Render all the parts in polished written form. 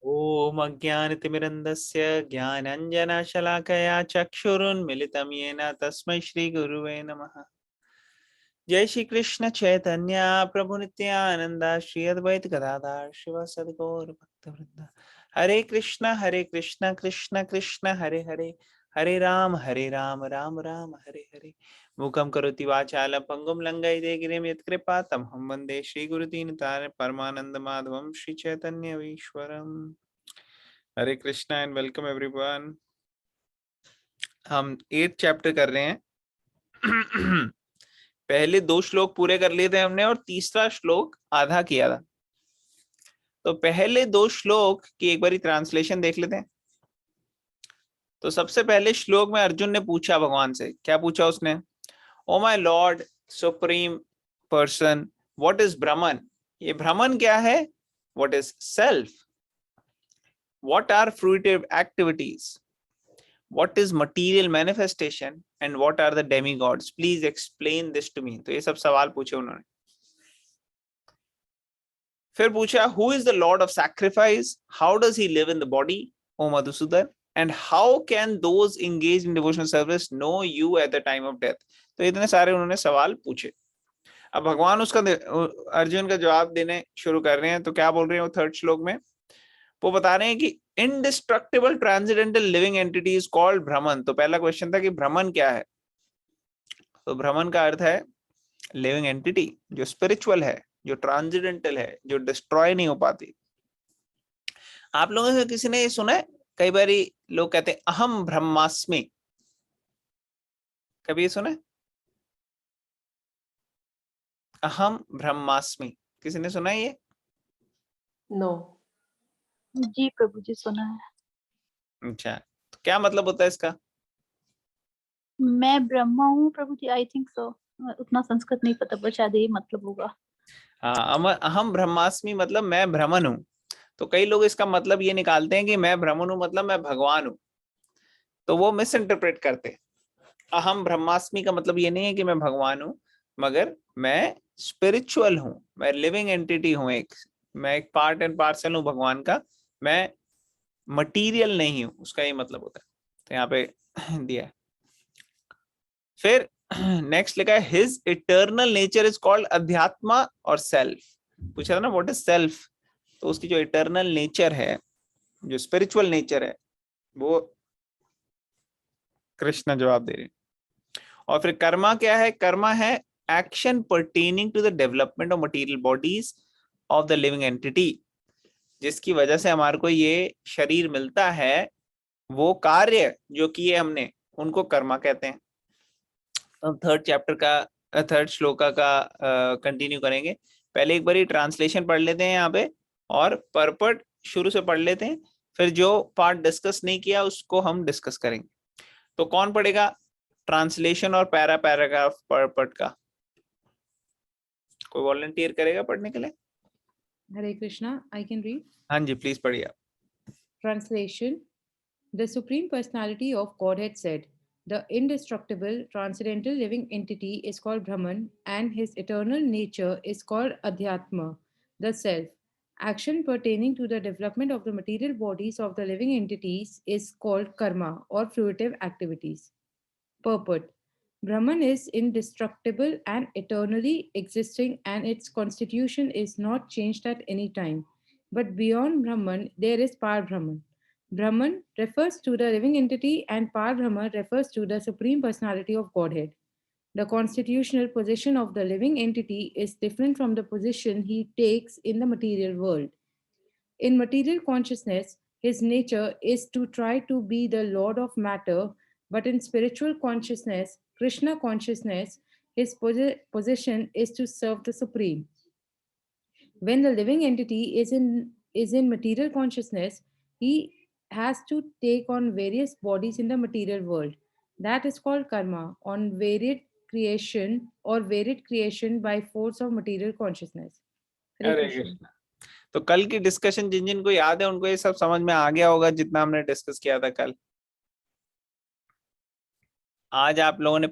ओम अज्ञानतिमिरन्धस्य ज्ञानाञ्जनशलाकया चक्षुरुन्मिलितं येन तस्मै श्रीगुरुवे नमः। जय श्री कृष्ण चैतन्य प्रभु नित्यानंद श्री अद्वैत गदाधर शिव सद्गौर भक्तवृंद। हरे कृष्ण कृष्ण कृष्ण हरे हरे, हरे राम राम राम हरे हरे। मूकं करोति वाचालं पंगुं लंघयते गिरिं यत्कृपा तमहं वन्दे श्रीगुरुदीनतारिणं परमानंद माधवं श्री चैतन्य ईश्वरम्। हरे कृष्णा एंड वेलकम एवरीवन। हम 8th चैप्टर कर रहे हैं। पहले 2 श्लोक पूरे कर लिए थे हमने और तीसरा श्लोक आधा किया था। तो पहले 2 श्लोक की एक बारी ट्रांसलेशन देख लेते हैं। तो सबसे पहले श्लोक में अर्जुन ने पूछा भगवान से, क्या पूछा उसने? Oh my lord supreme person, what is Brahman? ये ब्रह्मन क्या है? What is self? What are fruitive activities? What is material manifestation and what are the demigods? Please explain this to me. तो ये सब सवाल पूछे उन्होंने। फिर पूछा who is the lord of sacrifice? How does he live in the body, O Madhusudan? And how can those engaged in devotional service know you at the time of death? तो इतने सारे उन्होंने सवाल पूछे। अब भगवान उसका अर्जुन का जवाब देने शुरू कर रहे हैं। तो क्या बोल रहे हैं वो 3rd श्लोक में? वो बता रहे हैं कि indestructible transcendental living entity is called Brahman. तो पहला क्वेश्चन था कि ब्रह्मन क्या है? तो ब्रह्मन का अर्थ है लिविंग एंटिटी, जो स्पिरिचुअल है, जो ट्रांसेंडेंटल है, जो डिस्ट्रॉय नहीं हो पाती। आप लोगों से किसी ने ये सुना है? कई बार लोग कहते हैं अहम ब्रह्मास्मि। कभी ये सुना है? अहम ब्रह्मास्मि किसी ने सुना है ये? नो। जी प्रभु जी सुना है। अच्छा, तो क्या मतलब होता है इसका? मैं ब्रह्मा हूँ प्रभु जी, आई थिंक सो। उतना संस्कृत नहीं पता पर शायद यही मतलब होगा। हाँ, अहम ब्रह्मास्मि मतलब मैं ब्रह्मन हूँ। तो कई लोग इसका मतलब ये निकालते हैं कि मैं ब्रह्मन हूँ मतलब मैं भगवान हूँ। तो वो मिस इंटरप्रेट करते हैं। अहम ब्रह्मास्मि का मतलब ये नहीं है कि मैं भगवान हूँ, मगर मैं स्पिरिचुअल हूँ, मैं लिविंग एंटिटी हूँ, मैं एक पार्ट एंड पार्सल हूँ भगवान का। मैं मटीरियल नहीं हूँ, उसका ये मतलब होता है। तो यहाँ पे दिया है। फिर नेक्स्ट लिखा है his eternal nature is called adhyatma और सेल्फ। पूछा था ना व्हाट इज सेल्फ? तो उसकी जो इटर्नल नेचर है, जो स्पिरिचुअल नेचर है, वो कृष्ण जवाब दे रहे हैं। और फिर कर्मा क्या है? कर्मा है action pertaining to the development of material bodies of the living entity, जिसकी वजह से हमारे को ये शरीर मिलता है। वो कार्य जो किए हमने उनको कर्मा कहते हैं। तो हम 3rd चैप्टर का 3rd श्लोका का कंटिन्यू करेंगे। पहले एक बार ट्रांसलेशन पढ़ लेते हैं यहाँ पे और परपट शुरू से पढ़ लेते हैं। फिर जो पार्ट डिस्कस नहीं किया उसको हम डिस्कस करेंगे। तो कौन पढ़ेगा ट्रांसलेशन और पैराग्राफ परपट का? कोई वॉलंटियर करेगा पढ़ने के लिए? Hare Krishna, I can read. हाँ जी, प्लीज पढ़िए आप। Translation. The Supreme Personality of Godhead said, the indestructible, transcendental living entity is called Brahman, and his eternal nature is called Adhyatma, the self. Action pertaining to the development of the material bodies of the living entities is called karma or fruitive activities. Purport. Brahman is indestructible and eternally existing, and its constitution is not changed at any time. But beyond Brahman, there is Par Brahman. Brahman refers to the living entity, and Par Brahman refers to the Supreme Personality of Godhead. The constitutional position of the living entity is different from the position he takes in the material world. In material consciousness, his nature is to try to be the lord of matter, but in spiritual consciousness, Krishna consciousness, his position is to serve the Supreme. When the living entity is in material consciousness, he has to take on various bodies in the material world. That is called karma, on varied creation by force of material consciousness. Hare Hare Krishna. Krishna. तो कल की discussion जिन जिनको याद है उनको ये सब समझ में आ गया होगा जितना हमने डिस्कस किया था कल। आज आप लोगों ने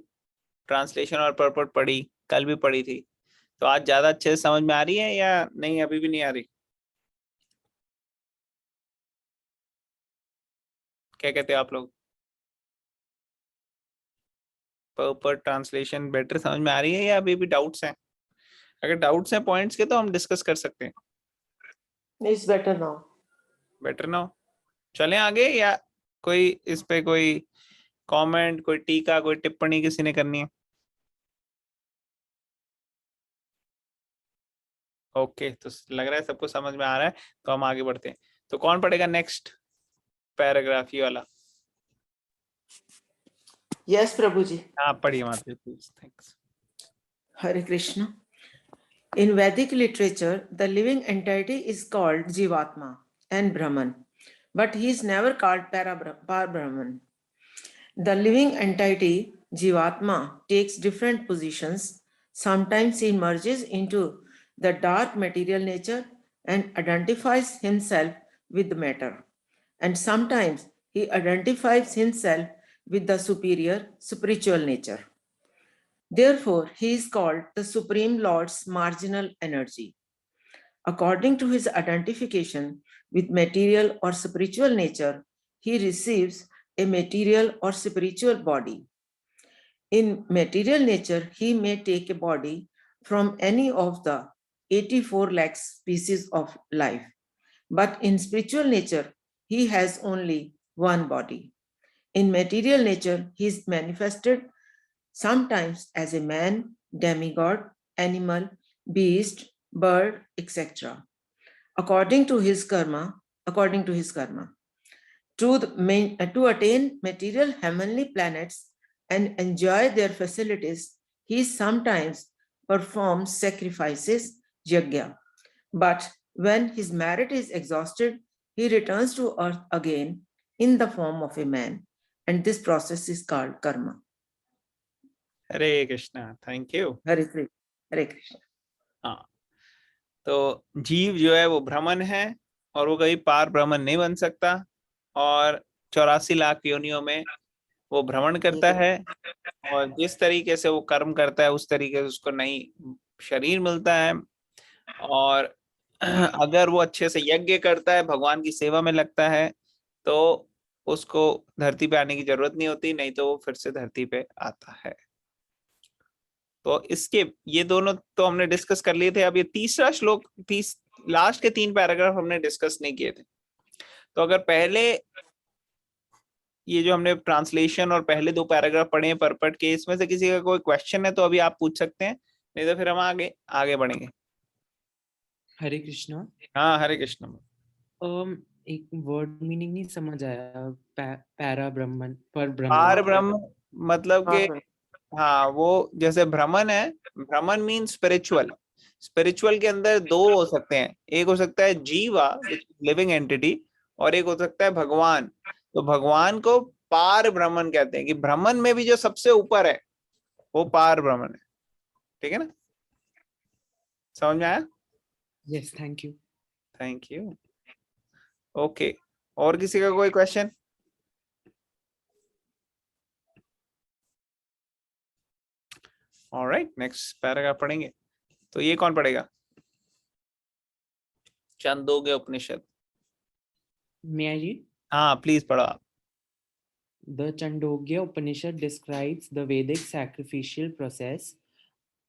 ट्रांसलेशन और परपट पढ़ी, कल भी पढ़ी थी, तो आज ज्यादा अच्छे से समझ में आ रही है या नहीं? अभी भी नहीं आ रही? क्या कहते हैं आप लोग? पर ट्रांसलेशन बेटर समझ में आ रही है या अभी भी डाउट्स हैं? अगर डाउट्स हैं पॉइंट्स के तो हम डिस्कस कर सकते हैं। It's better now. बेटर ना हो, चलें आगे, या कोई इस पे कोई कमेंट, कोई टीका, कोई टिप्पणी किसी ने करनी है? ओके, तो लग रहा है सबको समझ में आ रहा है, तो हम आगे बढ़ते हैं। तो कौन पढ़ेगा नेक्स्ट पैराग्राफ, ये वाला? Yes, Prabhuji. हाँ पढ़िए माता जी please, thanks. Hare Krishna. In Vedic literature, the living entity is called Jivatma and Brahman, but he is never called Par-Brahman. The living entity, Jivatma, takes different positions. Sometimes he merges into the dark material nature and identifies himself with matter. And sometimes he identifies himself with the superior spiritual nature. Therefore, he is called the Supreme Lord's marginal energy. According to his identification with material or spiritual nature, he receives a material or spiritual body. In material nature, he may take a body from any of the 84 lakh species of life. But in spiritual nature, he has only one body. In material nature, he is manifested sometimes as a man, demigod, animal, beast, bird, etc. According to his karma, to attain material heavenly planets and enjoy their facilities, he sometimes performs sacrifices, yajna. But when his merit is exhausted, he returns to earth again in the form of a man, and this process is called karma. Hare Krishna, thank you. Hare Krishna. हाँ, तो जीव जो है वो भ्रमण है, और वो कभी पार ब्रह्मन नहीं बन सकता, और 84 लाख योनियों में वो भ्रमण करता है, और जिस तरीके से वो कर्म करता है उस तरीके से उसको नई शरीर मिलता है। और अगर वो अच्छे से यज्ञ करता है, भगवान की सेवा में लगता है, तो उसको धरती पे आने की जरूरत नहीं होती, नहीं तो वो फिर से धरती पे आता है। तो इसके ये दोनों तो हमने डिस्कस कर लिए थे। अब ये तीसरा श्लोक, लास्ट के 3 पैराग्राफ हमने डिस्कस नहीं किए थे। तो अगर पहले ये जो हमने ट्रांसलेशन और पहले 2 पैराग्राफ पढ़े हैं परपट के, इसमें से किसी का कोई क्वेश्चन है तो अभी आप पूछ सकते हैं, नहीं तो फिर हम आगे आगे बढ़ेंगे। हरे कृष्णा। हाँ हरे कृष्ण। एक वर्ड मीनिंग नहीं समझ आया, पैरा ब्रह्मन पर पार ब्रह्मन ब्रह्म मतलब के, हाँ वो जैसे भ्रमण है, भ्रमण मीन स्पिरिचुअल। स्पिरिचुअल के अंदर 2 हो सकते हैं, एक हो सकता है जीवा लिविंग एंटिटी, और एक हो सकता है भगवान। तो भगवान को पार ब्रह्मन कहते हैं, कि ब्रह्मन में भी जो सबसे ऊपर है वो पार ब्रह्मन है। ठीक है ना, समझ में आया? Yes, thank you. Thank you. Okay, और किसी का कोई क्वेश्चन? ऑलराइट, नेक्स्ट पैराग्राफ पढ़ेंगे। तो ये कौन पढ़ेगा? छंदोग्य उपनिषद। मे आई रीड? हाँ प्लीज पढ़ो आप। The Chandogya Upanishad describes the Vedic sacrificial process.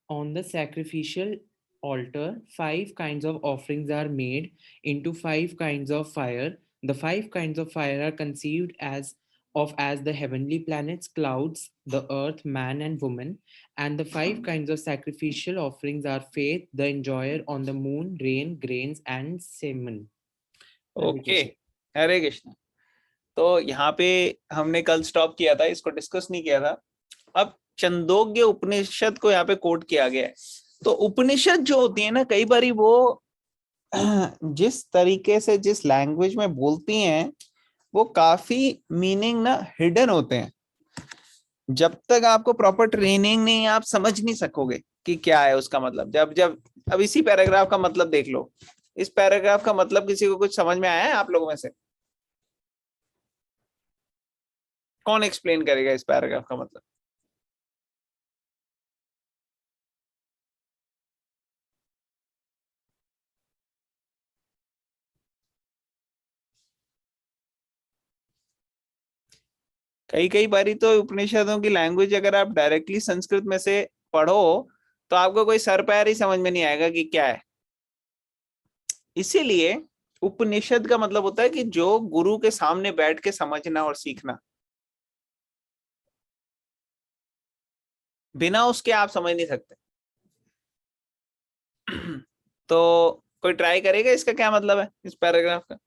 On the sacrificial altar, 5 kinds of offerings are made into 5 kinds of fire. The 5 kinds of fire are conceived as the heavenly planets, clouds, the earth, man and woman. And the 5 kinds of sacrificial offerings are faith, the enjoyer on the moon, rain, grains and semen. Okay, Hare Krishna. तो यहाँ पे हमने कल stop किया था, इसको discuss नहीं किया था। अब छंदोग्य उपनिषद को यहाँ पे कोट किया गया है। तो उपनिषद जो होती है ना, कई बारी वो जिस तरीके से जिस लैंग्वेज में बोलती हैं वो काफी मीनिंग ना हिडन होते हैं। जब तक आपको प्रॉपर ट्रेनिंग नहीं, आप समझ नहीं सकोगे कि क्या है उसका मतलब। जब अब इसी पैराग्राफ का मतलब देख लो, इस पैराग्राफ का मतलब किसी को कुछ समझ में आया है आप लोगों में से? कौन एक्सप्लेन करेगा इस पैराग्राफ का मतलब? कई कई बारी तो उपनिषदों की लैंग्वेज अगर आप डायरेक्टली संस्कृत में से पढ़ो तो आपको कोई सर पैर ही समझ में नहीं आएगा कि क्या है। इसीलिए उपनिषद का मतलब होता है कि जो गुरु के सामने बैठ के समझना और सीखना, बिना उसके आप समझ नहीं सकते। तो कोई ट्राई करेगा इसका क्या मतलब है इस पैराग्राफ का?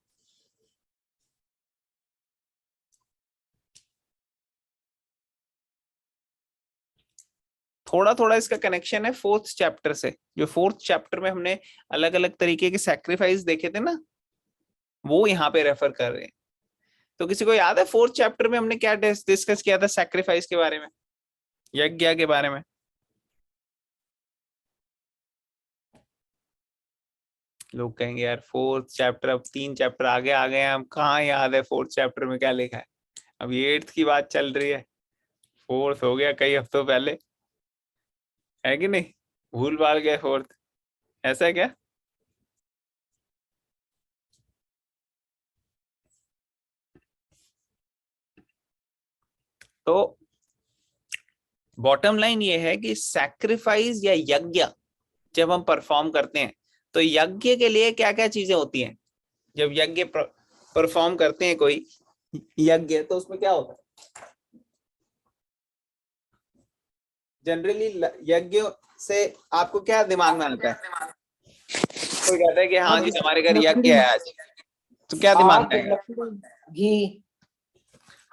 थोड़ा थोड़ा इसका कनेक्शन है फोर्थ चैप्टर से। जो फोर्थ चैप्टर में हमने अलग अलग तरीके के सैक्रिफाइस देखे थे ना, वो यहाँ पे रेफर कर रहे हैं। तो किसी को याद है फोर्थ चैप्टर में हमने क्या डिस्कस किया था सैक्रिफाइस के बारे में, यज्ञ के बारे में? लोग कहेंगे यार फोर्थ चैप्टर, अब 3 चैप्टर आगे आ गए हैं, हम कहाँ याद है फोर्थ चैप्टर में क्या लिखा है। अब ये 8th की बात चल रही है, फोर्थ हो गया कई हफ्तों पहले, है कि नहीं? भूल भाल गए फोर्थ, ऐसा है क्या? तो बॉटम लाइन ये है कि सैक्रिफाइस या यज्ञ जब हम परफॉर्म करते हैं तो यज्ञ के लिए क्या क्या चीजें होती हैं। जब यज्ञ परफॉर्म करते हैं कोई यज्ञ, तो उसमें क्या होता है? जनरली यज्ञ से आपको क्या दिमाग में आता है? कोई कहता है कि हाँ जी हमारे घर यज्ञ है आज, तो क्या दिमाग में आएगा? घी,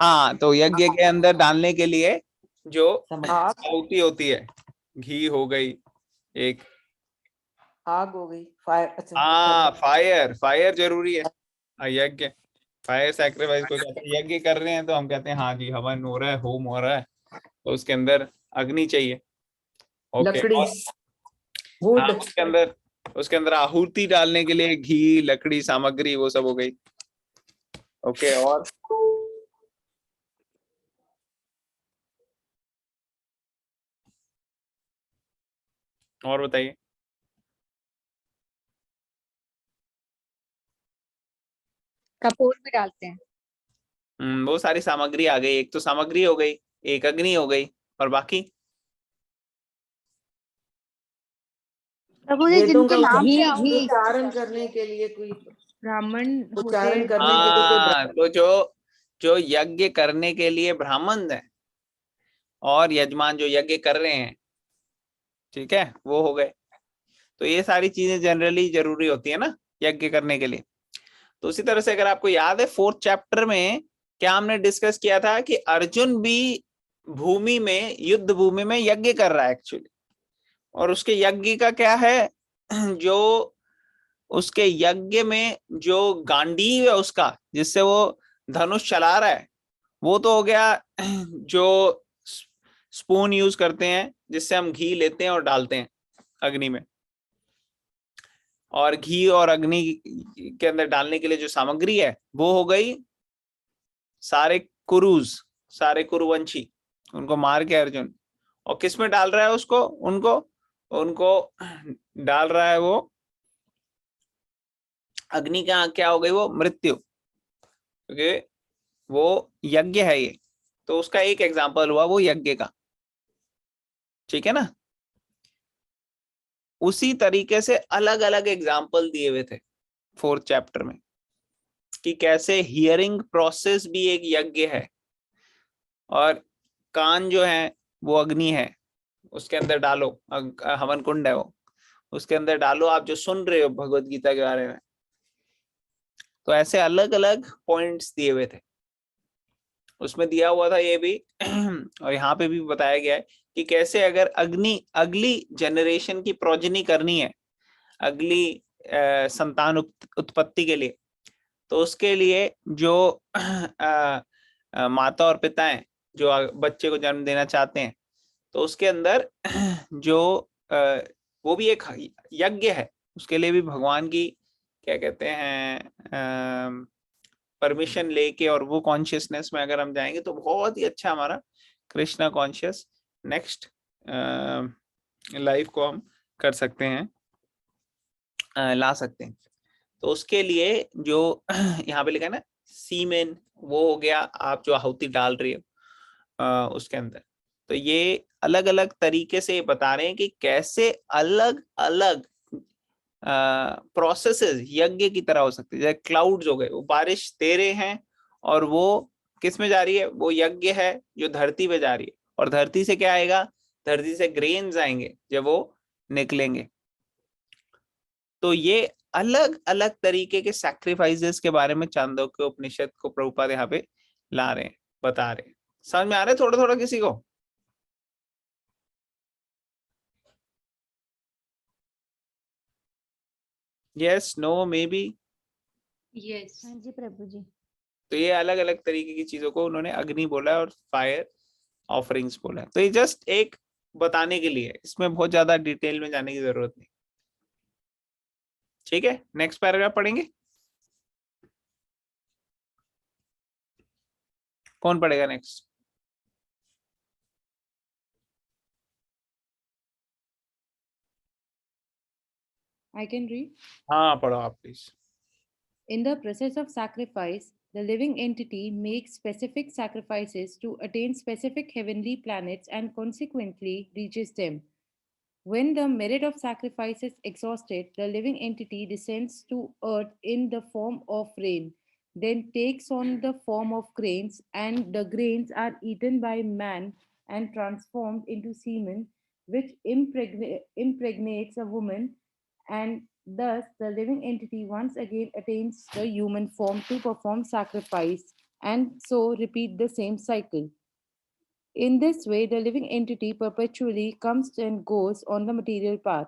हाँ, तो यज्ञ के अंदर डालने के लिए जो आहुति होती है, घी हो गई एक, आग हो गई, फायर। अच्छा, हाँ फायर, फायर जरूरी है। यज्ञ, फायर सैक्रिफाइस को कहते हैं। यज्ञ कर रहे हैं तो हम कहते हैं हाँ जी हवन हो रहा है, होम हो रहा है, तो उसके अंदर अग्नि चाहिए। ओके, लकड़ी, हाँ वुड। उसके अंदर आहुति डालने के लिए घी, लकड़ी, सामग्री, वो सब हो गई। ओके, और बताइए। कपूर भी डालते हैं। वो सारी सामग्री आ गई। एक तो सामग्री हो गई, एक अग्नि हो गई, और बाकी प्रभु जी वेदों जिनके का नाम घी से घी आहुति उच्चारण करने के लिए कोई, ब्राह्मण होते उच्चारण हैं। करने के लिए कोई हाँ, तो जो जो यज्ञ करने के लिए ब्राह्मण है और यजमान जो यज्ञ कर रहे हैं, ठीक है, वो हो गए। तो ये सारी चीजें जनरली जरूरी होती है ना यज्ञ करने के लिए। तो उसी तरह से अगर आपको याद है फोर्थ चैप्टर में क्या हमने डिस्कस किया था कि अर्जुन भी भूमि में, युद्ध भूमि में यज्ञ कर रहा है एक्चुअली। और उसके यज्ञ का क्या है, जो उसके यज्ञ में जो गांडीव है उसका, जिससे वो धनुष चला रहा है, वो तो हो गया जो स्पून यूज करते हैं जिससे हम घी लेते हैं और डालते हैं अग्नि में। और घी और अग्नि के अंदर डालने के लिए जो सामग्री है वो हो गई सारे कुरुज, सारे कुरुवंशी, उनको मार के अर्जुन। और किस में डाल रहा है उसको, उनको उनको डाल रहा है वो अग्नि का, क्या हो गई वो, मृत्यु, क्योंकि वो यज्ञ है ये। तो उसका एक एग्जाम्पल हुआ वो यज्ञ का, ठीक है ना। उसी तरीके से अलग अलग एग्जाम्पल दिए हुए थे फोर्थ चैप्टर में कि कैसे हियरिंग प्रोसेस भी एक यज्ञ है, और कान जो है वो अग्नि है, उसके अंदर डालो, हवन कुंड है वो, उसके अंदर डालो आप जो सुन रहे हो भगवत गीता के बारे में। तो ऐसे अलग अलग पॉइंट्स दिए हुए थे, उसमें दिया हुआ था ये भी और यहाँ पे भी बताया गया है कि कैसे अगर अग्नि अगली जनरेशन की प्रोजनी करनी है, अगली संतान उत्पत्ति के लिए, तो उसके लिए जो माता और पिता हैं जो बच्चे को जन्म देना चाहते हैं, तो उसके अंदर जो वो भी एक यज्ञ है। उसके लिए भी भगवान की क्या कहते हैं परमिशन लेके, और वो कॉन्शियसनेस में अगर हम जाएंगे तो बहुत ही अच्छा हमारा कृष्णा कॉन्शियस नेक्स्ट लाइफ को हम कर सकते हैं, ला सकते हैं। तो उसके लिए जो यहाँ पे लिखा है ना सीमेन, वो हो गया आप जो आहुति डाल रही हो, उसके अंदर। तो ये अलग अलग तरीके से बता रहे हैं कि कैसे अलग अलग प्रोसेसेस यज्ञ की तरह हो सकती है। जैसे क्लाउड्स हो गए, वो बारिश दे रहे हैं और वो किस में जा रही है, वो यज्ञ है जो धरती पे जा रही है। और धरती से क्या आएगा, धरती से ग्रेन्स आएंगे जब वो निकलेंगे। तो ये अलग अलग तरीके के सैक्रिफाइसेस के बारे में चांदोग्य उपनिषद को प्रभुपाद यहाँ पे ला रहे हैं, बता रहे हैं। समझ में आ रहा है थोड़ा थोड़ा किसी को? Yes, no, maybe? Yes. हाँ जी प्रभु जी। तो ये अलग अलग तरीके की चीजों को उन्होंने अग्नि बोला है और फायर ऑफरिंग्स बोला है। तो ये जस्ट एक बताने के लिए, इसमें बहुत ज्यादा डिटेल में जाने की जरूरत नहीं। ठीक है, नेक्स्ट पैराग्राफ पढ़ेंगे। कौन पढ़ेगा नेक्स्ट? I can read. हाँ पढ़ो आप please. In the process of sacrifice, the living entity makes specific sacrifices to attain specific heavenly planets and consequently reaches them. When the merit of sacrifice is exhausted, the living entity descends to earth in the form of rain, then takes on the form of grains, and the grains are eaten by man and transformed into semen, which impregnates a woman, and thus the living entity once again attains the human form to perform sacrifice, and so repeat the same cycle. In this way, the living entity perpetually comes and goes on the material path.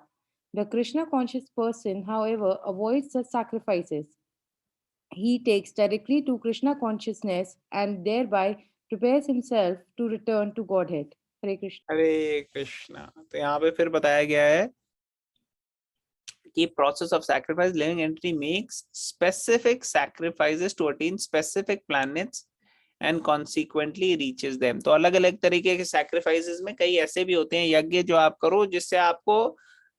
The Krishna conscious person, however, avoids such sacrifices. He takes directly to Krishna consciousness and thereby prepares himself to return to Godhead. Hare Krishna. हरे कृष्णा। तो यहाँ पे फिर बताया गया है कि process of sacrifice, living entity makes specific sacrifices to attain specific planets and consequently reaches them। तो अलग अलग तरीके के sacrifices में कई ऐसे भी होते हैं यज्ञ जो आप करो जिससे आपको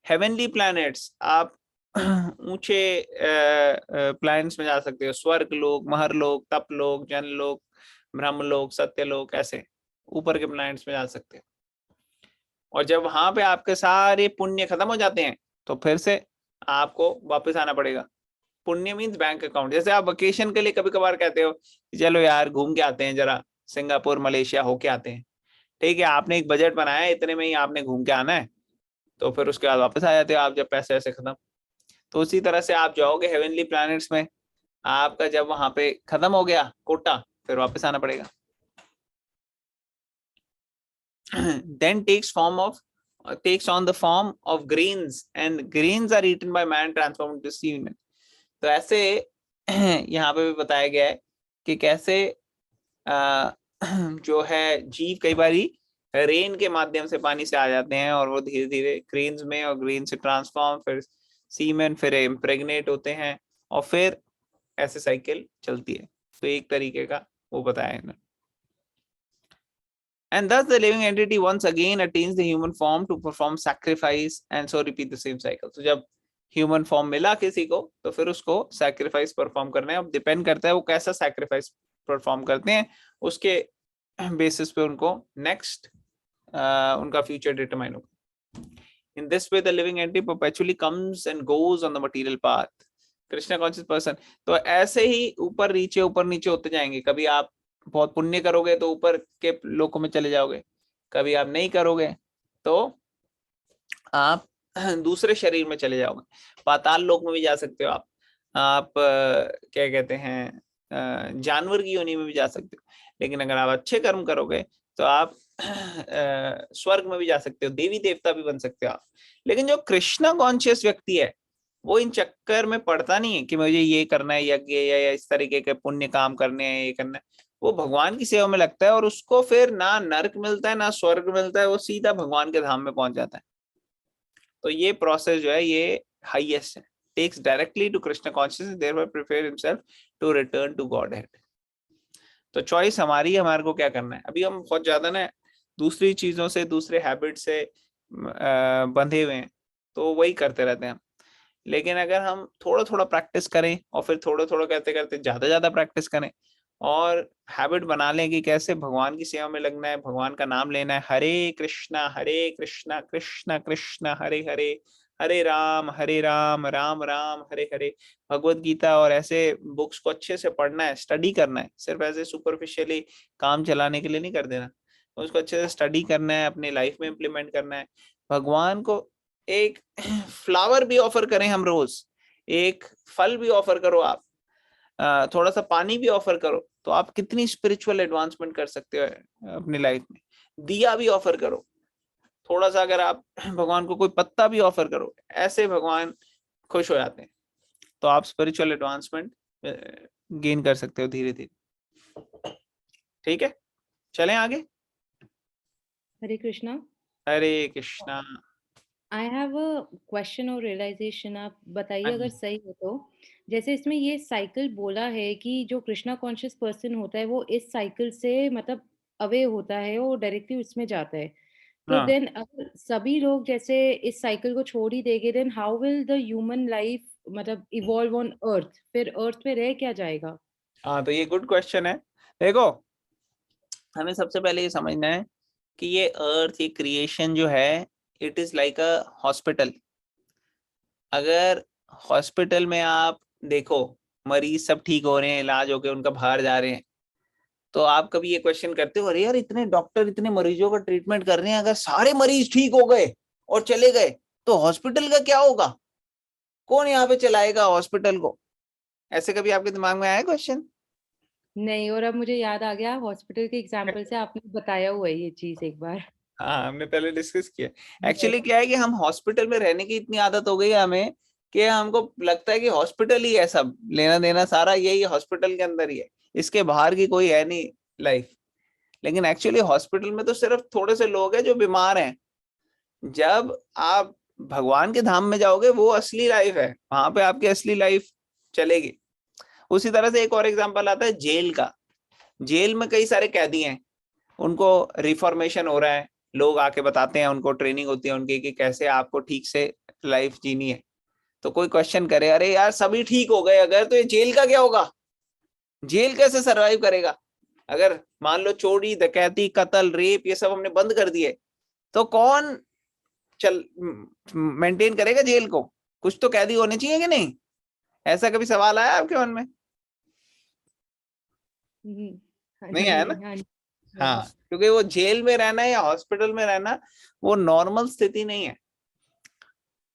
heavenly planets, आप ऊंचे प्लैनेट्स में जा सकते हो, स्वर्ग लोक, महर लोक, तप लोक, जन लोक, ब्रह्म लोक, सत्य लोक, ऐसे ऊपर के प्लैनेट्स में जा सकते हो। और जब वहां पे आपके सारे पुण्य खत्म हो जाते हैं तो फिर से आपको वापस आना पड़ेगा। पुण्य मीन्स बैंक अकाउंट। जैसे आप वेकेशन के लिए कभी कभार कहते हो चलो यार घूम के आते हैं, जरा सिंगापुर मलेशिया होके आते हैं, ठीक है, आपने एक बजट बनाया, इतने में ही आपने घूम के आना है, तो फिर उसके बाद वापस आ जाते हो आप जब पैसे ऐसे खत्म। तो उसी तरह से आप जाओगे हेवनली प्लैनेट्स में, आपका जब वहां पे खत्म हो गया कोटा, फिर वापस आना पड़ेगा। then takes on the form of grains, and grains are eaten by man transformed into semen। तो ऐसे यहाँ पे भी बताया गया है कि कैसे जो है जीव कई बारी रेन के माध्यम से पानी से आ जाते हैं और वो धीरे धीरे ग्रेन्स में, और ग्रेन से ट्रांसफॉर्म, फिर सीमेन, फिर इम्प्रेग्नेट होते हैं, और फिर ऐसे साइकिल चलती है। तो एक तरीके का वो बताया है। And thus the living entity once again attains the human form to perform sacrifice and so repeat the same cycle। तो जब ह्यूमन फॉर्म मिला किसी को तो फिर उसको सैक्रिफाइस परफॉर्म करना है। अब डिपेंड करता है वो कैसा सैक्रिफाइस परफॉर्म करते हैं, उसके बेसिस पे उनको नेक्स्ट उनका फ्यूचर डिटरमाइन होगा। In this way the living entity perpetually comes and goes on the material path। Krishna conscious person तो ऐसे ही ऊपर नीचे होते जाएंगे। कभी आप बहुत पुण्य करोगे तो ऊपर के लोकों में चले जाओगे, कभी आप नहीं करोगे तो आप दूसरे शरीर में चले जाओगे, पाताल लोक में भी जा सकते हो आप क्या कहते हैं जानवर की योनि में भी जा सकते हो। लेकिन अगर आप अच्छे कर्म करोगे तो आप स्वर्ग में भी जा सकते हो, देवी देवता भी बन सकते हो आप। लेकिन जो कृष्णा कॉन्शियस व्यक्ति है वो इन चक्कर में पड़ता नहीं है कि मुझे ये करना है यज्ञ या इस तरीके के पुण्य काम करने हैं, ये करना है। वो भगवान की सेवा में लगता है और उसको फिर ना नरक मिलता है ना स्वर्ग मिलता है, वो सीधा भगवान के धाम में पहुंच जाता है। तो ये प्रोसेस जो है ये हाईएस्ट है, takes directly to Krishna consciousness, thereby prepare himself to return to Godhead. तो चॉइस हमारी, हमारे को क्या करना है। अभी हम बहुत ज्यादा ना दूसरी चीजों से, दूसरे हैबिट से बंधे हुए हैं, तो वही करते रहते हैं। लेकिन अगर हम थोड़ा थोड़ा प्रैक्टिस करें और फिर थोड़ा थोड़ा करते करते ज्यादा प्रैक्टिस करें और हैबिट बना लें कि कैसे भगवान की सेवा में लगना है, भगवान का नाम लेना है, हरे कृष्णा कृष्ण कृष्ण हरे हरे, हरे राम राम राम हरे हरे। भगवत गीता और ऐसे बुक्स को अच्छे से पढ़ना है, स्टडी करना है, सिर्फ ऐसे सुपरफिशियली काम चलाने के लिए नहीं कर देना, उसको अच्छे से स्टडी करना है, अपनी लाइफ में इम्प्लीमेंट करना है। भगवान को एक फ्लावर भी ऑफर करें हम रोज, एक फल भी ऑफर करो आप, थोड़ा सा पानी भी ऑफर करो, तो आप कितनी स्पिरिचुअल एडवांसमेंट कर सकते हो अपनी लाइफ में। दिया भी ऑफर करो थोड़ा सा, अगर आप भगवान को कोई पत्ता भी ऑफर करो, ऐसे भगवान खुश हो जाते हैं। तो आप स्पिरिचुअल एडवांसमेंट गेन कर सकते हो धीरे धीरे। ठीक है, चलें आगे। Hare Krishna. Hare Krishna. I have a question और रियलाइजेशन, आप बताइए हाँ अगर जी। सही हो तो। जैसे इसमें ये साइकिल बोला है कि जो कृष्णा कॉन्शियस पर्सन होता है वो इस साइकिल से मतलब अवे होता है और डायरेक्टली उसमें जाता है। तो हाँ देन अगर सभी लोग जैसे इस साइकिल को छोड़ ही देंगे, then how will the human life मतलब इवॉल्व ऑन अर्थ, फिर अर्थ पे रह क्या जाएगा? हाँ, तो ये गुड क्वेश्चन है। देखो, हमें सबसे पहले ये समझना है कि ये अर्थ, ये क्रिएशन जो है, it is like a hospital. अगर हॉस्पिटल में आप देखो मरीज सब ठीक हो रहे हैं, इलाज होके उनका बाहर जा रहे हैं, तो आप कभी ये क्वेश्चन करते हो, अरे यार इतने डॉक्टर इतने मरीजों का ट्रीटमेंट कर रहे हैं, अगर सारे मरीज ठीक हो गए और चले गए तो हॉस्पिटल का क्या होगा? कौन यहाँ पे चलाएगा हॉस्पिटल को? ऐसे कभी आपके दिमाग में आया क्वेश्चन? नहीं, और अब मुझे याद आ गया हॉस्पिटल के एग्जाम्पल से, आपने बताया हुआ है ये चीज एक बार। हाँ, हमने पहले डिस्कस किया। Yes. एक्चुअली क्या है कि हम हॉस्पिटल में रहने की इतनी आदत हो गई है हमें कि हमको लगता है कि हॉस्पिटल ही है, सब लेना देना सारा यही हॉस्पिटल के अंदर ही है, इसके बाहर की कोई है नहीं लाइफ। लेकिन एक्चुअली हॉस्पिटल में तो सिर्फ थोड़े से लोग हैं जो बीमार हैं। जब आप भगवान के धाम में जाओगे वो असली लाइफ है, वहां पे आपकी असली लाइफ चलेगी। उसी तरह से एक और एग्जांपल आता है जेल का। जेल में कई सारे कैदी हैं, उनको रिफॉर्मेशन हो रहा है, लोग आके बताते हैं, उनको ट्रेनिंग होती है उनकी कि कैसे आपको ठीक से लाइफ जीनी है। तो कोई क्वेश्चन करे, अरे यार सभी ठीक हो गए अगर, तो ये जेल का क्या होगा? जेल कैसे सरवाइव करेगा? अगर मान लो चोरी डकैती कत्ल रेप ये सब हमने बंद कर दिए, तो कौन चल मेंटेन करेगा जेल को? कुछ तो कैदी होने चाहिए कि नहीं? ऐसा कभी सवाल आया आपके मन में? हाँ नहीं आया ना? जी, हाँ जी। हाँ, क्योंकि वो जेल में रहना या हॉस्पिटल में रहना वो नॉर्मल स्थिति नहीं है।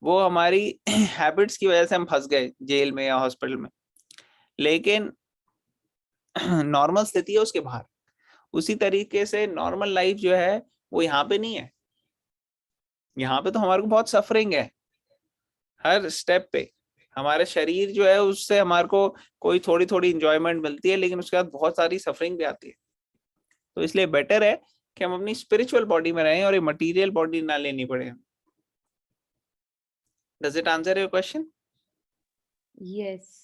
वो हमारी हैबिट्स की वजह से हम फंस गए जेल में या हॉस्पिटल में, लेकिन नॉर्मल स्थिति है उसके बाहर। उसी तरीके से नॉर्मल लाइफ जो है वो यहाँ पे नहीं है। यहाँ पे तो हमारे को बहुत सफरिंग है हर स्टेप पे। हमारे शरीर जो है उससे हमारे को कोई थोड़ी थोड़ी इंजॉयमेंट मिलती है, लेकिन उसके बाद बहुत सारी सफरिंग भी आती है। तो इसलिए बेटर है कि हम अपनी स्पिरिचुअल बॉडी में रहें और ये मटेरियल बॉडी ना लेनी पड़े। Does it answer your question? Yes,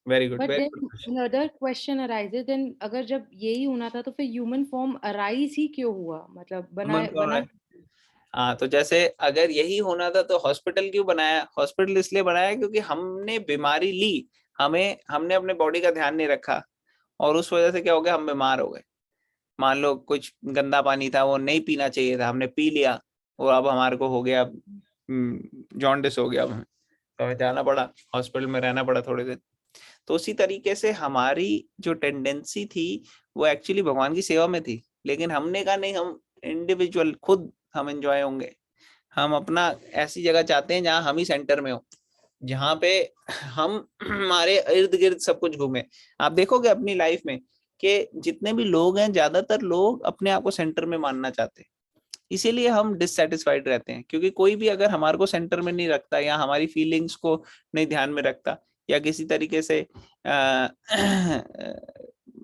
very good, but very then good question. Another question arises, then अगर जब यही होना था तो फिर ह्यूमन फॉर्म अराइज ही क्यों हुआ, मतलब बना। हाँ, तो जैसे अगर यही होना था तो हॉस्पिटल क्यों बनाया? हॉस्पिटल इसलिए बनाया क्योंकि हमने बीमारी ली, हमने अपने बॉडी का ध्यान नहीं रखा, और उस वजह से क्या हो गया, हम बीमार हो गए। मान लो कुछ गंदा पानी था वो नहीं पीना चाहिए था, हमने पी लिया, और अब हमारे को हो गया जॉन्डिस हो गया, अब हमें तो हमें जाना पड़ा हॉस्पिटल में, रहना पड़ा थोड़े दिन। तो उसी तरीके से हमारी जो टेंडेंसी थी वो एक्चुअली भगवान की सेवा में थी, लेकिन हमने कहा नहीं, हम इंडिविजुअल खुद हम एंजॉय होंगे। हम अपना ऐसी जगह चाहते हैं जहां हम ही सेंटर में हो, जहां पे हम हमारे इर्द गिर्द सब कुछ घूमे। आप देखोगे अपनी लाइफ में कि जितने भी लोग हैं ज्यादातर लोग अपने आप को सेंटर में मानना चाहते हैं, इसीलिए हम डिससेटिस्फाइड रहते हैं। क्योंकि कोई भी अगर हमारे को सेंटर में नहीं रखता या हमारी फीलिंग्स को नहीं ध्यान में रखता या किसी तरीके से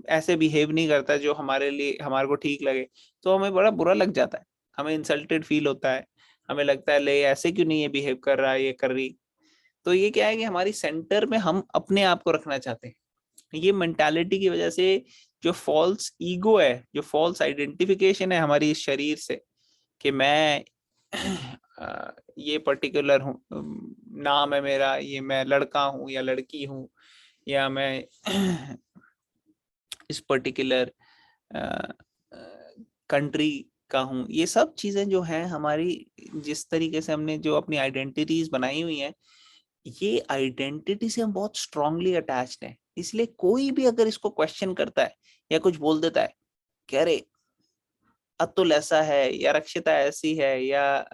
ऐसे बिहेव नहीं करता जो हमारे लिए हमारे को ठीक लगे, तो हमें बड़ा बुरा लग जाता है, हमें इंसल्टेड फील होता है, हमें लगता है ले ऐसे क्यों नहीं ये बिहेव कर रहा है, ये कर रही। तो ये क्या है कि हमारी सेंटर में हम अपने आप को रखना चाहते हैं। ये मेंटालिटी की वजह से जो फॉल्स ईगो है, जो फॉल्स आइडेंटिफिकेशन है हमारी इस शरीर से कि मैं ये पर्टिकुलर हूँ, नाम है मेरा, ये मैं लड़का हूँ या लड़की हूँ, या मैं इस पर्टिकुलर कंट्री का हूँ। ये सब चीजें जो हैं हमारी, जिस तरीके से हमने जो अपनी आइडेंटिटीज बनाई हुई हैं, ये आइडेंटिटी से हम बहुत स्ट्रांगली अटैच्ड हैं। इसलिए कोई भी अगर इसको क्वेश्चन करता है या कुछ बोल देता है कि अरे अतुल ऐसा है, या रक्षिता ऐसी है, या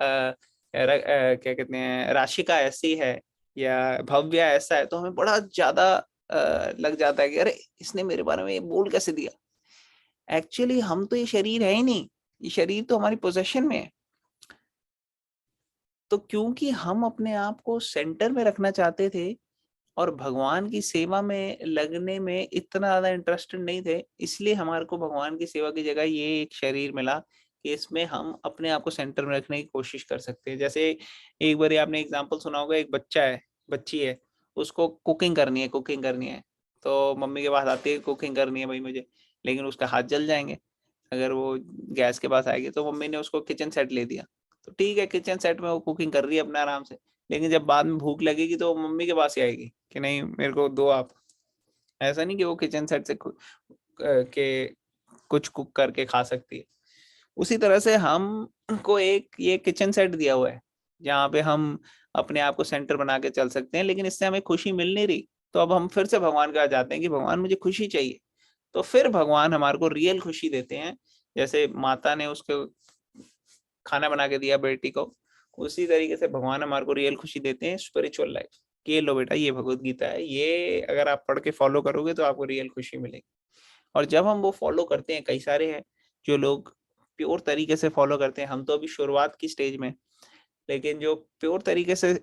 क्या कहते हैं राशिका ऐसी है, या भव्य ऐसा है, तो हमें बड़ा ज्यादा लग जाता है कि अरे इसने मेरे बारे में ये बोल कैसे दिया। एक्चुअली हम तो ये शरीर है ही नहीं, ये शरीर तो हमारी पोजेशन में है। तो क्योंकि हम अपने आप को सेंटर में रखना चाहते थे और भगवान की सेवा में लगने में इतना ज्यादा इंटरेस्टेड नहीं थे, इसलिए हमारे को भगवान की सेवा की जगह ये एक शरीर मिला कि इसमें हम अपने आप को सेंटर में रखने की कोशिश कर सकते हैं। जैसे एक बार आपने एग्जांपल सुना होगा, एक बच्चा है, बच्ची है, उसको कुकिंग करनी है, तो मम्मी के पास आती है कुकिंग करनी है भाई मुझे, लेकिन उसका हाथ जल जाएंगे अगर वो गैस के पास आएगी। तो मम्मी ने उसको किचन सेट ले दिया, तो ठीक है किचन सेट में वो कुकिंग कर रही है अपने आराम से, लेकिन जब बाद में भूख लगेगी तो मम्मी के पास ही आएगी कि नहीं मेरे को दो आप। ऐसा नहीं कि वो किचन सेट से के कुछ कुक करके खा सकती है। उसी तरह से हमको एक ये किचन सेट दिया हुआ है जहाँ पे हम अपने आप को सेंटर बना के चल सकते हैं, लेकिन इससे हमें खुशी मिल नहीं रही। तो अब हम फिर से भगवान के पास जाते हैं कि भगवान मुझे खुशी चाहिए, तो फिर भगवान हमारे को रियल खुशी देते हैं। जैसे माता ने उसको खाना बना के दिया बेटी को, उसी तरीके से भगवान हमारे को रियल खुशी देते हैं स्पिरिचुअल लाइफ। कि ये लो बेटा, ये भगवत गीता है, ये अगर आप पढ़ के फॉलो करोगे तो आपको रियल खुशी मिलेगी। और जब हम वो फॉलो करते हैं, कई सारे हैं जो लोग प्योर तरीके से फॉलो करते हैं, हम तो अभी शुरुआत की स्टेज में, लेकिन जो प्योर तरीके से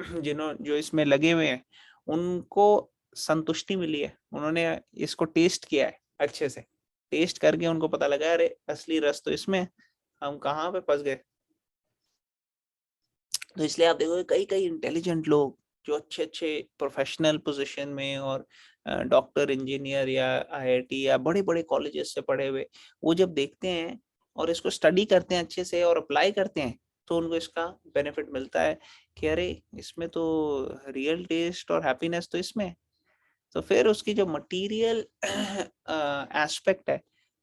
जो इसमें लगे हुए हैं उनको संतुष्टि मिली है, उन्होंने इसको टेस्ट किया है अच्छे से, टेस्ट करके उनको पता लगा अरे असली रस तो इसमें, हम कहाँ पे फंस गए। तो इसलिए आप देखोगे कई कई इंटेलिजेंट लोग जो अच्छे अच्छे प्रोफेशनल पोजीशन में और डॉक्टर, इंजीनियर या आईआईटी या बड़े बड़े कॉलेजेस से पढ़े हुए, वो जब देखते हैं और इसको स्टडी करते हैं अच्छे से और अप्लाई करते हैं, तो उनको इसका बेनिफिट मिलता है कि अरे इसमें तो रियल टेस्ट और हैप्पीनेस तो इसमें है। तो फिर उसकी जो मटेरियल एस्पेक्ट है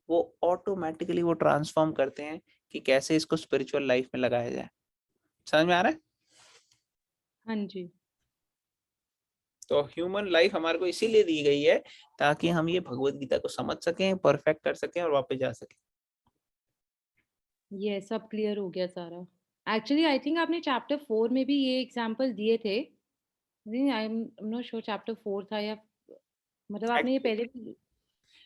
वो ऑटोमेटिकली वो ट्रांसफॉर्म करते हैं कि कैसे इसको स्पिरिचुअल लाइफ में लगाया जाए। समझ में आ रहा है? हाँ जी। तो ह्यूमन लाइफ हमारे को इसीलिए दी गई है ताकि हम ये भगवत गीता को समझ सकें, परफेक्ट कर सकें और वापस जा सकें। ये सब क्लियर हो गया सारा। एक्चुअली आई थिंक आपने चैप्टर 4 में भी ये एग्जांपल दिए थे। नहीं, I am not sure chapter 4 था या मतलब आपने ये पहले भी।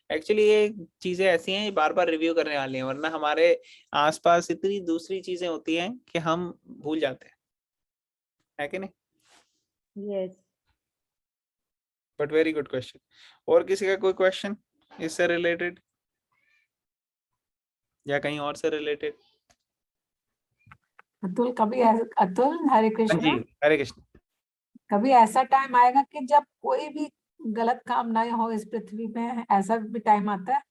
एक्चुअली ये चीजें ऐसी हैं, बार बार रिव्यू करने वाली हैं, वरना हमारे आसपास इतनी दूसरी चीजें होती हैं कि हम भूल जाते हैं, है कि नहीं? Yes. But very good question. और किसी का कोई क्वेश्चन इससे रिलेटेड या कहीं और से रिलेटेड? अतुल अतुल हरे हाँ जी, कृष्णा। हरे कृष्ण। कभी ऐसा टाइम आएगा कि जब कोई भी गलत काम ना हो इस पृथ्वी में, ऐसा भी टाइम आता है?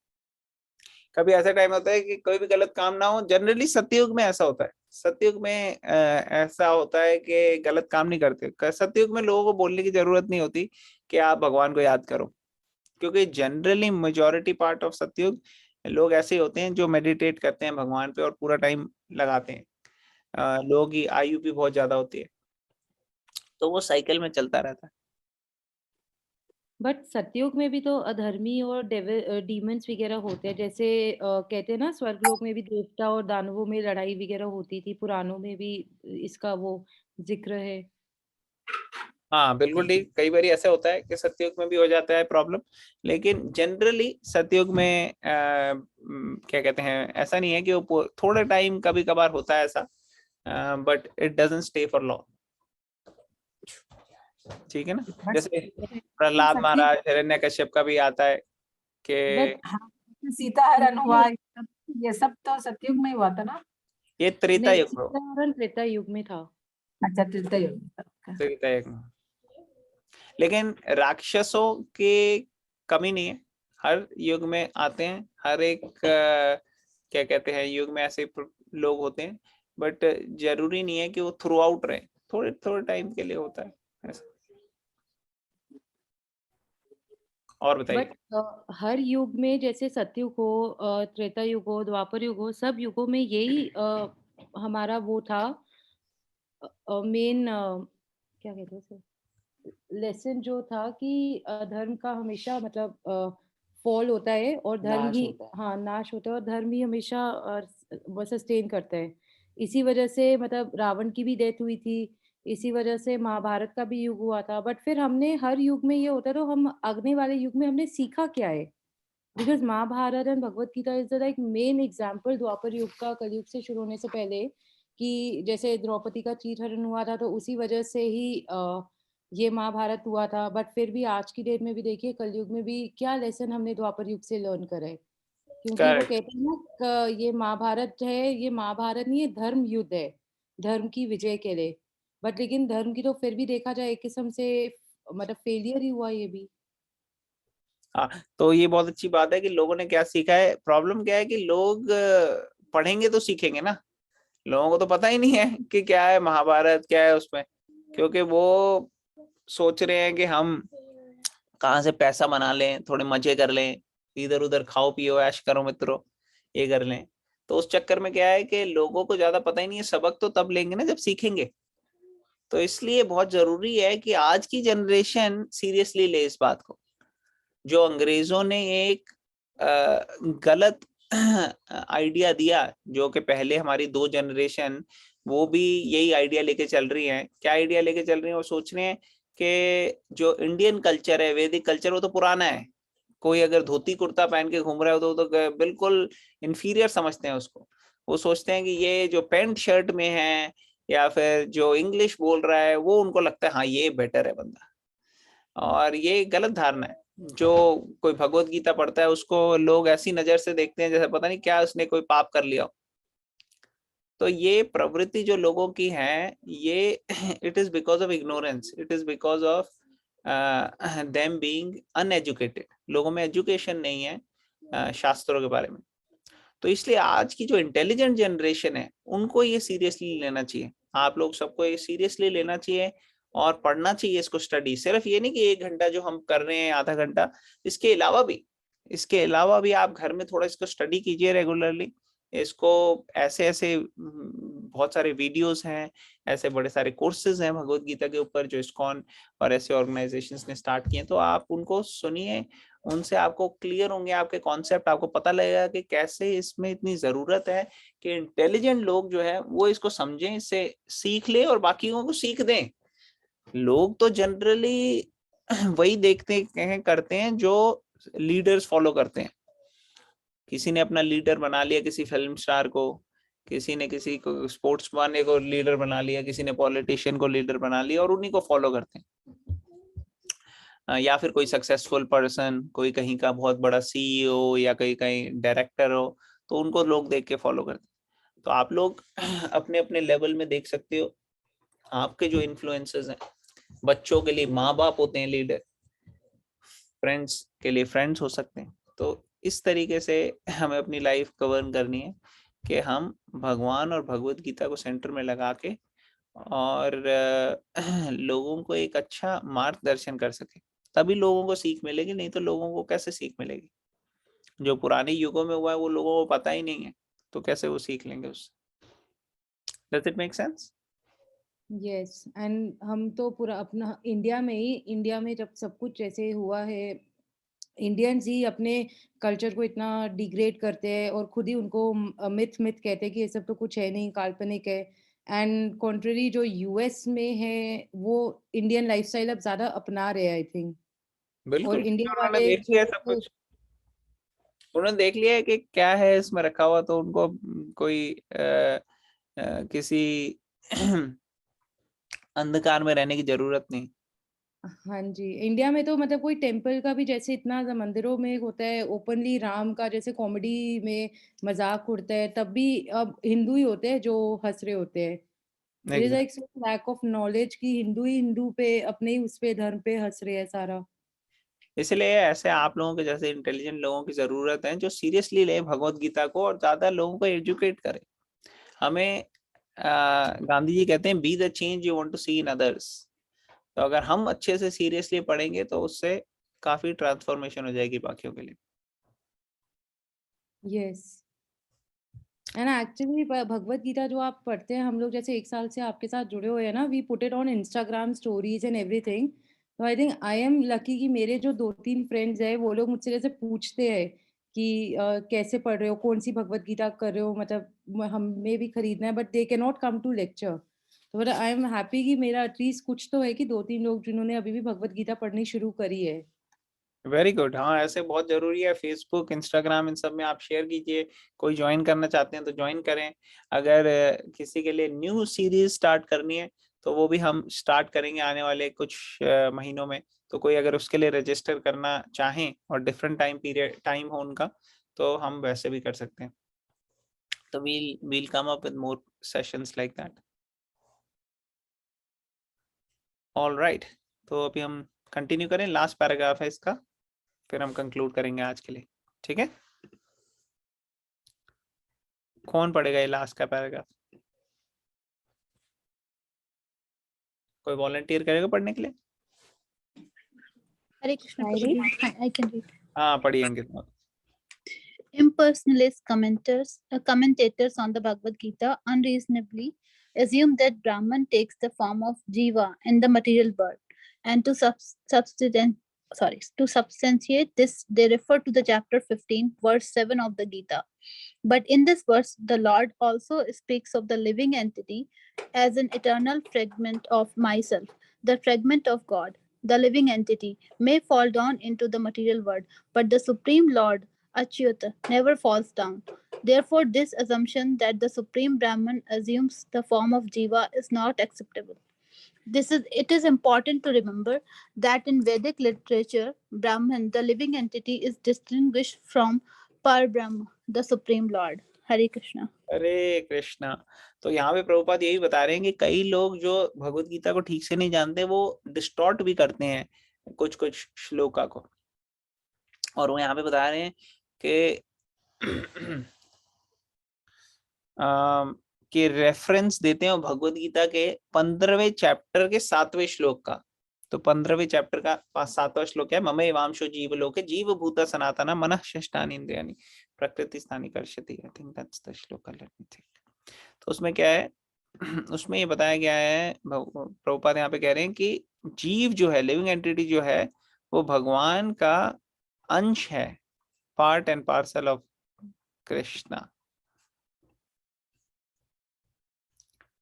कभी ऐसा टाइम होता है कि कोई भी गलत काम ना हो? जनरली सतयुग में ऐसा होता है। सतयुग में ऐसा होता है कि गलत काम नहीं करते। सतयुग में लोगों को बोलने की जरूरत नहीं होती कि आप भगवान को याद करो, क्योंकि जनरली मेजॉरिटी पार्ट ऑफ सतयुग लोग ऐसे होते हैं जो मेडिटेट करते हैं भगवान पे और पूरा टाइम लगाते हैं। लोगों की आयु भी बहुत ज्यादा होती है, तो वो साइकिल में चलता रहता है। बट सतयुग में भी तो अधर्मी और डीमंस वगैरह होते हैं, जैसे कहते हैं ना स्वर्गलोक में भी देवता और दानवों में लड़ाई वगैरह होती थी, पुराणों में भी इसका वो जिक्र है। हाँ बिल्कुल ठीक, कई बार ऐसा होता है कि सतयुग में भी हो जाता है प्रॉब्लम, लेकिन जनरली सतयुग में क्या कहते हैं, ऐसा नहीं है कि वो थोड़ा टाइम कभी कभार होता है ऐसा, but it doesn't stay for long. ठीक है ना? जैसे प्रहलाद महाराज, हिरण्यकश्यप का भी आता है कि हाँ, सीता हरण हुआ, ये सब तो सतयुग में ही हुआ था ना? ये त्रेता नहीं, युग में, सीताहरण त्रेता युग में था। अच्छा, त्रेता युग में था। त्रेता युग में। लेकिन राक्षसों की कमी नहीं है, हर युग में आते हैं, हर एक क्या कहते हैं युग में ऐसे लोग होते हैं, बट जरूरी नहीं है कि वो थ्रू आउट रहे, थोड़े थोड़े टाइम के लिए होता है ऐसा। और बताइए। बट हर युग में जैसे सतयुग हो, त्रेता युग हो, द्वापर युग हो, सब युगों में यही हमारा वो था मेन, क्या कहते हैं उसे, लेसन जो था कि धर्म का हमेशा मतलब फॉल होता है और धर्म नाश ही, होता है। हाँ, नाश होता है और धर्म ही हमेशा वो सस्टेन करता है। इसी वजह से मतलब रावण की भी डेथ हुई थी, इसी वजह से महाभारत का भी युग हुआ था। बट फिर हमने हर युग में ये होता है, तो हम अगले वाले युग में हमने सीखा क्या है? Because Mahabharata and Bhagavad Gita is the like main example Dwapara Yuga का, कलयुग से शुरू होने से पहले, कि जैसे द्रौपदी का चीरहरण हुआ था तो उसी वजह से ही ये महाभारत हुआ था। बट फिर भी आज की डेट में भी देखिए, कलयुग में भी क्या लेसन हमने द्वापर युग से लर्न करा है? क्योंकि वो करेक्ट। कहते हैं ना ये महाभारत है, ये महाभारत नहीं, ये धर्म युद्ध है, धर्म की विजय के लिए। बट लेकिन धर्म की तो फिर भी देखा जाए एक किस्म से मतलब फेलियर ही हुआ ये भी। हाँ, तो ये बहुत अच्छी बात है कि लोगों ने क्या सीखा है। प्रॉब्लम क्या है कि लोग पढ़ेंगे तो सीखेंगे ना, लोगों को तो पता ही नहीं है कि क्या है महाभारत, क्या है उसमें, क्योंकि वो सोच रहे हैं कि हम कहाँ से पैसा बना लें, थोड़े मजे कर लें, इधर उधर खाओ पियो ऐश करो मित्रों, ये कर लें। तो उस चक्कर में क्या है कि लोगों को ज्यादा पता ही नहीं है। सबक तो तब लेंगे ना जब सीखेंगे। तो इसलिए बहुत जरूरी है कि आज की जनरेशन सीरियसली ले इस बात को। जो अंग्रेजों ने एक गलत आइडिया दिया, जो कि पहले हमारी 2 जनरेशन वो भी यही आइडिया लेके चल रही हैं। क्या आइडिया लेके चल रही हैं? वो सोच रहे हैं कि जो इंडियन कल्चर है, वैदिक कल्चर, वो तो पुराना है। कोई अगर धोती कुर्ता पहन के घूम रहा है तो बिल्कुल इंफीरियर समझते हैं उसको। वो सोचते हैं कि ये जो पैंट शर्ट में है या फिर जो इंग्लिश बोल रहा है, वो उनको लगता है हाँ ये बेटर है बंदा। और ये गलत धारणा है। जो कोई भगवत गीता पढ़ता है उसको लोग ऐसी नजर से देखते हैं जैसे पता नहीं क्या उसने कोई पाप कर लिया हो। तो ये प्रवृत्ति जो लोगों की है, ये it is because of ignorance, it is because of them being uneducated. लोगों में एजुकेशन नहीं है शास्त्रों के बारे में। तो इसलिए आज की जो इंटेलिजेंट जनरेशन है उनको ये सीरियसली लेना चाहिए। आप लोग सबको ये सीरियसली लेना चाहिए और पढ़ना चाहिए इसको। स्टडी सिर्फ ये नहीं कि 1 घंटा जो हम कर रहे हैं, आधा घंटा, इसके अलावा भी आप घर में थोड़ा इसको स्टडी कीजिए रेगुलरली। इसको ऐसे ऐसे बहुत सारे वीडियोस हैं, ऐसे बड़े सारे कोर्सेज हैं भगवत गीता के ऊपर जो इस्कॉन और ऐसे ऑर्गेनाइजेशंस ने स्टार्ट किए। तो आप उनको सुनिए, उनसे आपको क्लियर होंगे आपके कॉन्सेप्ट, आपको पता लगेगा कि कैसे इसमें इतनी जरूरत है कि इंटेलिजेंट लोग जो है वो इसको समझें, इससे सीख ले और बाकियों को सीख दें। लोग तो जनरली वही देखते हैं, करते हैं जो लीडर्स फॉलो करते हैं। किसी ने अपना लीडर बना लिया किसी फिल्म स्टार को, किसी ने किसी को स्पोर्ट्स मैन को लीडर बना लिया, किसी ने पॉलिटिशियन को लीडर बना लिया और उन्हीं को फॉलो करते हैं। या फिर कोई सक्सेसफुल पर्सन, कोई कहीं का बहुत बड़ा सीईओ या कहीं कहीं डायरेक्टर हो, तो उनको लोग देख के फॉलो करते हैं। तो आप लोग अपने अपने लेवल में देख सकते हो आपके जो इन्फ्लुएंसेस हैं। बच्चों के लिए माँ बाप होते हैं लीडर, फ्रेंड्स के लिए फ्रेंड्स हो सकते हैं। तो इस तरीके से हमें अपनी लाइफ गवर्न करनी है कि हम भगवान और भगवत गीता को सेंटर में लगा के और लोगों को एक अच्छा मार्गदर्शन कर सके, तभी लोगों को सीख मिलेगी। नहीं तो लोगों को कैसे सीख मिलेगी? जो पुराने युगों में हुआ है वो लोगों को पता ही नहीं है, तो कैसे वो सीख लेंगे उससे? Does it make sense? Yes, and हम तो पूरा अपना इंडिया में जब सब कुछ जैसे हुआ है, इंडियंस ही अपने कल्चर को इतना डिग्रेड करते हैं और खुद ही उनको मिथ मिथ कहते हैं कि ये सब तो कुछ है नहीं, काल्पनिक है। एंड कॉन्ट्ररी जो यूएस में है वो इंडियन लाइफस्टाइल अब ज्यादा अपना रहे हैं आई थिंक। और बिल्कुल, इंडिया उन्होंने वाले देख लिया सब कुछ, उन्होंने देख लिया है कि क्या है इसमें रखा हुआ, तो उनको कोई किसी अंधकार में रहने की जरूरत नहीं। हाँ जी, इंडिया में तो मतलब कोई टेम्पल का भी जैसे इतना मंदिरों में होता है ओपनली, राम का जैसे कॉमेडी में मजाक उड़ता है, तब भी अब हिंदू ही होते हैं जो हंस रहे होते हैं। It is like lack of knowledge कि हिंदू ही हिंदू पे, अपने ही उस पे धर्म पे हंस रहे हैं सारा। इसलिए ऐसे आप लोगों के जैसे इंटेलिजेंट लोगों की जरूरत है जो सीरियसली ले भगवत गीता को और ज्यादा लोगों को एजुकेट करे। हमें गांधी जी कहते हैं be the change you want to see in others. तो अगर हम अच्छे से सीरियसली पढ़ेंगे तो उससे काफी ट्रांसफॉर्मेशन हो जाएगी बाकियों के लिए। Yes and actually Bhagavad Gita जो आप पढ़ते हैं, हम लोग जैसे 1 साल से आपके साथ जुड़े हुए हैं ना, we put it on Instagram stories and everything. तो I think I am lucky कि मेरे जो 2-3 फ्रेंड्स हैं वो लोग मुझसे जैसे पूछते हैं कि कैसे पढ़ रहे हो, कौन सी भगवत गीता कर रहे हो, मतलब हमें भी खरीदना है, but they can not come to lecture. तो मतलब आई एम हैप्पी कि मेरा एटलीस्ट कुछ तो है कि 2-3 लोग जिन्होंने अभी भी भगवत गीता पढ़नी शुरू करी है। Very good. हाँ, ऐसे बहुत जरूरी है। फेसबुक, इंस्टाग्राम, इन सब में आप शेयर कीजिए। कोई ज्वाइन करना चाहते हैं तो ज्वाइन करें। अगर किसी के लिए न्यू सीरीज स्टार्ट करनी है तो वो भी हम स्टार्ट करेंगे आने वाले कुछ महीनों में। तो कोई अगर उसके लिए रजिस्टर करना चाहें और डिफरेंट टाइम हो उनका, तो हम वैसे भी कर सकते हैं। तो we'll come up with more sessions like that. All right. तो अभी हम कंटिन्यू करें। लास्ट पैराग्राफ है इसका, फिर हम कंक्लूड करेंगे आज के लिए। ठीक है, कौन पढ़ेगा ये लास्ट का पैराग्राफ? कोई वॉलंटियर करेगा पढ़ने के लिए? Hare Krishna Prabhuji. I can read. हाँ, पढ़िए अंकित। Impersonalist commentators on the Bhagavad Gita unreasonably assume that Brahman takes the form of Jiva in the material world, and to substantiate this, they refer to the chapter 15, verse 7 of the Gita. But in this verse, the Lord also speaks of the living entity as an eternal fragment of myself, the fragment of God. The living entity may fall down into the material world, but the Supreme Lord, Achyuta, never falls down. Therefore, this assumption that the Supreme Brahman assumes the form of Jiva is not acceptable. It is important to remember that in Vedic literature, Brahman, the living entity, is distinguished from Parbrahma, the Supreme Lord. Hare Krishna. हरे कृष्णा। तो यहाँ पे प्रभुपाद यही बता रहे हैं कि कई लोग जो भगवत गीता को ठीक से नहीं जानते, वो डिस्टॉर्ट भी करते हैं कुछ कुछ श्लोका को। और वो यहाँ पे बता रहे हैं कि रेफरेंस देते हैं भगवत गीता के 15वें चैप्टर के 7वें श्लोक का। तो 15वें चैप्टर का 7वां श्लोक है, ममे वांशो जीव लोके जीव भूता सनातना मनः षष्ठानि इंद्रियाणि प्रकृति स्थानि कर्षति। आई थिंक दैट्स द श्लोक, लेट मी थिंक। तो उसमें क्या है, उसमें ये बताया गया है, प्रभुपाद यहाँ पे कह रहे हैं कि जीव जो है, लिविंग एंटिटी जो है, वो भगवान का अंश है, part and parcel of Krishna.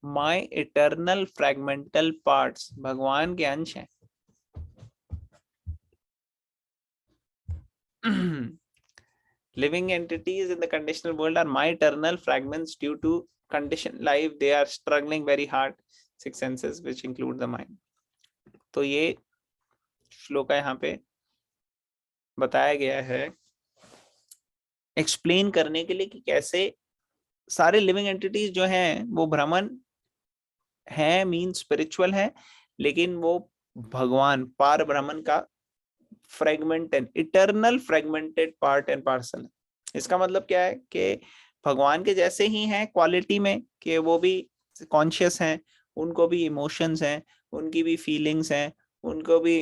My eternal fragmental parts भगवान के अंश हैं। Living entities in the conditional world are my eternal fragments due to conditioned life. They are struggling very hard, 6 senses which include the mind. तो ये श्लोका यहाँ पे बताया गया है एक्सप्लेन करने के लिए कि कैसे सारे लिविंग एंटिटीज जो हैं वो ब्राह्मण है, मीन स्पिरिचुअल है, लेकिन वो भगवान पार ब्राह्मण का fragmented eternal fragmented part and parcel है। इसका मतलब क्या है कि भगवान के जैसे ही हैं क्वालिटी में, कि वो भी कॉन्शियस हैं, उनको भी इमोशंस हैं, उनकी भी फीलिंग्स हैं, उनको भी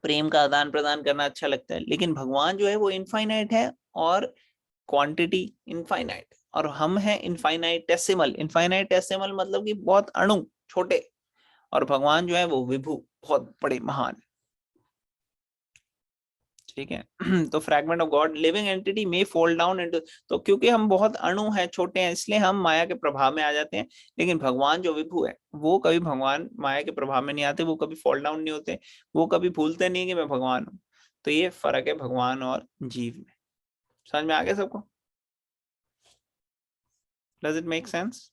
प्रेम का आदान प्रदान करना अच्छा लगता है, लेकिन भगवान जो है वो इनफाइनाइट है और क्वांटिटी इनफाइनाइट, और हम हैं इनफाइनाइटेसिमल। इनफाइनाइटेसिमल मतलब कि बहुत अणु, छोटे, और भगवान जो है वो विभु, बहुत बड़े, महान। ठीक है। तो fragment of God, living entity में फॉल डाउन इनटू, तो क्योंकि हम बहुत अणु हैं, छोटे हैं, इसलिए हम माया के प्रभाव में आ जाते हैं। लेकिन भगवान जो विभु है वो कभी भगवान माया के प्रभाव में नहीं आते, वो कभी फॉल डाउन नहीं होते, वो कभी भूलते नहीं कि मैं भगवान हूँ। तो ये फर्क है भगवान और जीव में। समझ में आ गया सबको? Does it make sense?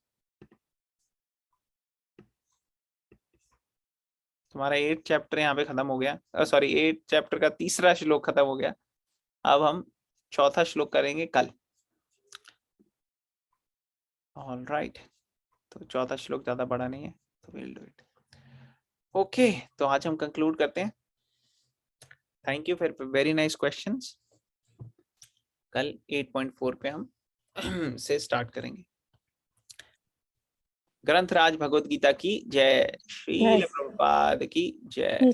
तुम्हारा 8 चैप्टर यहाँ पे खत्म हो गया, सॉरी 8 चैप्टर का 3रा श्लोक खत्म हो गया। अब हम 4था श्लोक करेंगे कल। ऑल राइट, तो 4था श्लोक ज्यादा बड़ा नहीं है, तो विल डू इट। ओके, तो आज हम कंक्लूड करते हैं। Thank you for very nice questions. कल 8.4 पे हम से स्टार्ट करेंगे। ग्रंथराज भगवत गीता की जय, श्रील प्रभुपाद की जय।